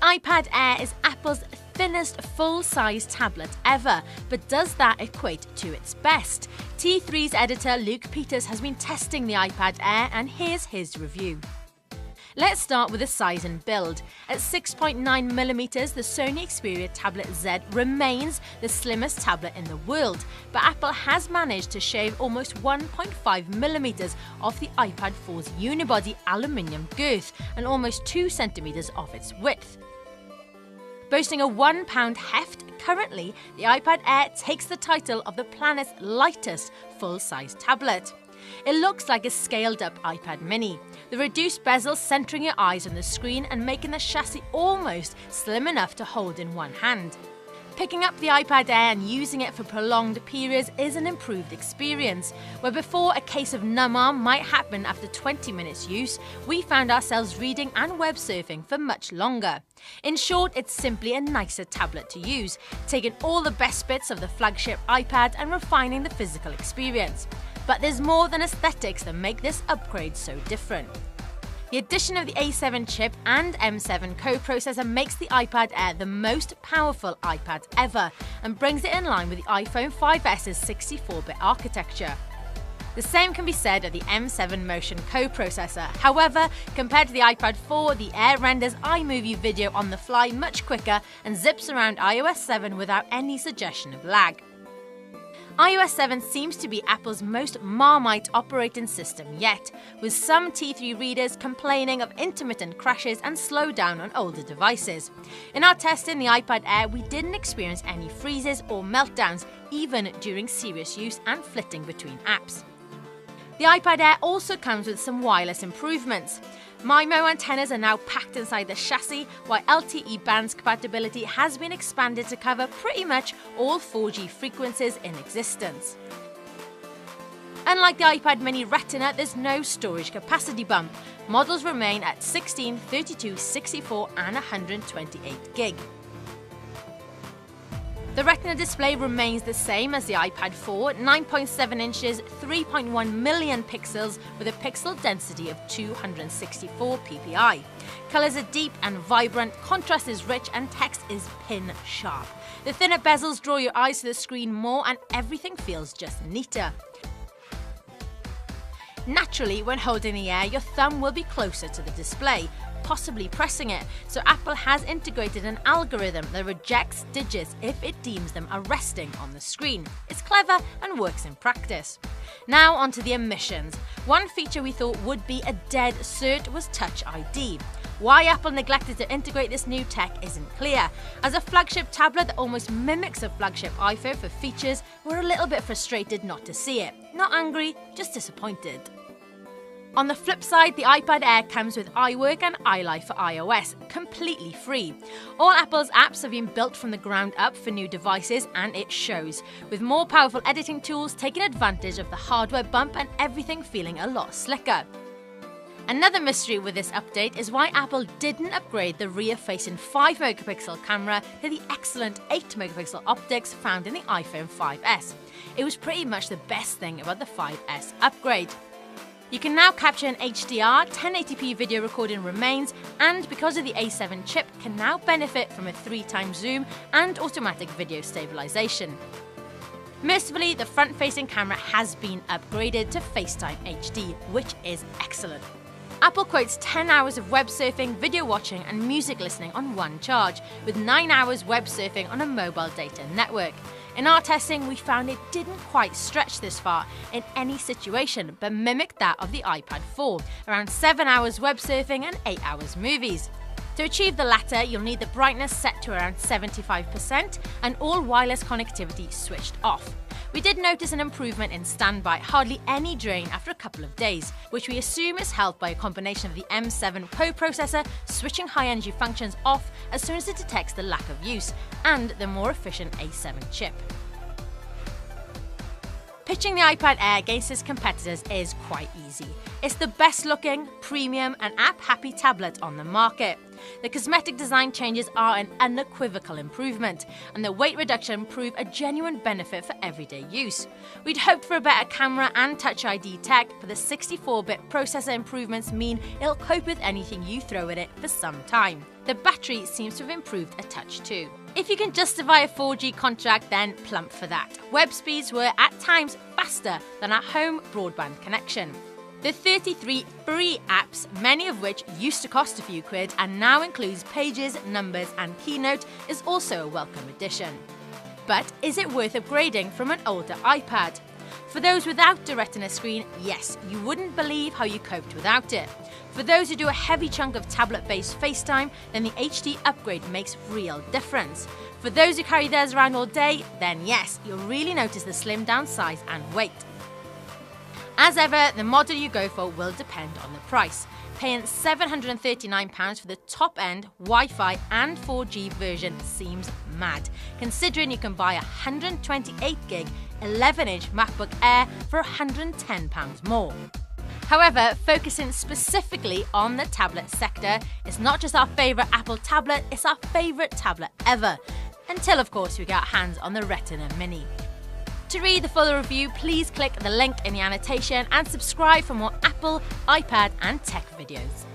iPad Air is Apple's thinnest full-size tablet ever, but does that equate to its best? T3's editor Luke Peters has been testing the iPad Air, and here's his review. Let's start with the size and build. At 6.9mm, the Sony Xperia Tablet Z remains the slimmest tablet in the world, but Apple has managed to shave almost 1.5mm off the iPad 4's unibody aluminium girth and almost 2cm off its width. Boasting a 1 pound heft, currently the iPad Air takes the title of the planet's lightest full-size tablet. It looks like a scaled-up iPad mini, the reduced bezel centering your eyes on the screen and making the chassis almost slim enough to hold in one hand. Picking up the iPad Air and using it for prolonged periods is an improved experience, where before a case of numb arm might happen after 20 minutes use, we found ourselves reading and web surfing for much longer. In short, it's simply a nicer tablet to use, taking all the best bits of the flagship iPad and refining the physical experience. But there's more than aesthetics that make this upgrade so different. The addition of the A7 chip and M7 co-processor makes the iPad Air the most powerful iPad ever and brings it in line with the iPhone 5S's 64-bit architecture. The same can be said of the M7 Motion co-processor. However, compared to the iPad 4, the Air renders iMovie video on the fly much quicker and zips around iOS 7 without any suggestion of lag. iOS 7 seems to be Apple's most Marmite operating system yet, with some T3 readers complaining of intermittent crashes and slowdown on older devices. In our testing the iPad Air, we didn't experience any freezes or meltdowns, even during serious use and flitting between apps. The iPad Air also comes with some wireless improvements. MIMO antennas are now packed inside the chassis, while LTE bands compatibility has been expanded to cover pretty much all 4G frequencies in existence. Unlike the iPad mini Retina, there's no storage capacity bump. Models remain at 16, 32, 64 and 128 gig. The Retina display remains the same as the iPad 4, 9.7 inches, 3.1 million pixels with a pixel density of 264 ppi. Colours are deep and vibrant, contrast is rich and text is pin sharp. The thinner bezels draw your eyes to the screen more and everything feels just neater. Naturally, when holding the Air, your thumb will be closer to the display, possibly pressing it, so Apple has integrated an algorithm that rejects digits if it deems them are resting on the screen. It's clever and works in practice. Now onto the omissions. One feature we thought would be a dead cert was Touch ID. Why Apple neglected to integrate this new tech isn't clear. As a flagship tablet that almost mimics a flagship iPhone for features, we're a little bit frustrated not to see it. Not angry, just disappointed. On the flip side, the iPad Air comes with iWork and iLife for iOS, completely free. All Apple's apps have been built from the ground up for new devices, and it shows, with more powerful editing tools taking advantage of the hardware bump and everything feeling a lot slicker. Another mystery with this update is why Apple didn't upgrade the rear-facing 5-megapixel camera to the excellent 8-megapixel optics found in the iPhone 5S. It was pretty much the best thing about the 5S upgrade. You can now capture an HDR, 1080p video recording remains, and because of the A7 chip, can now benefit from a 3x zoom and automatic video stabilization. Mercifully, the front-facing camera has been upgraded to FaceTime HD, which is excellent. Apple quotes 10 hours of web surfing, video watching and music listening on one charge, with 9 hours web surfing on a mobile data network. In our testing, we found it didn't quite stretch this far in any situation, but mimicked that of the iPad 4, around 7 hours web surfing and 8 hours movies. To achieve the latter, you'll need the brightness set to around 75% and all wireless connectivity switched off. We did notice an improvement in standby, hardly any drain after a couple of days, which we assume is helped by a combination of the M7 co-processor switching high-energy functions off as soon as it detects the lack of use, and the more efficient A7 chip. Pitching the iPad Air against its competitors is quite easy. It's the best looking, premium and app-happy tablet on the market. The cosmetic design changes are an unequivocal improvement, and the weight reduction prove a genuine benefit for everyday use. We'd hoped for a better camera and Touch ID tech, but the 64-bit processor improvements mean it'll cope with anything you throw at it for some time. The battery seems to have improved a touch too. If you can justify a 4G contract, then plump for that. Web speeds were at times faster than our home broadband connection. The 33 free apps, many of which used to cost a few quid and now includes Pages, Numbers and Keynote, is also a welcome addition. But is it worth upgrading from an older iPad? For those without a Retina screen, yes, you wouldn't believe how you coped without it. For those who do a heavy chunk of tablet-based FaceTime, then the HD upgrade makes real difference. For those who carry theirs around all day, then yes, you'll really notice the slimmed down size and weight. As ever, the model you go for will depend on the price. Paying £739 for the top-end Wi-Fi and 4G version seems mad, considering you can buy a 128GB 11-inch MacBook Air for £110 more. However, focusing specifically on the tablet sector, it's not just our favourite Apple tablet, it's our favourite tablet ever. Until, of course, we get our hands on the Retina Mini. To read the full review, please click the link in the annotation and subscribe for more Apple, iPad and tech videos.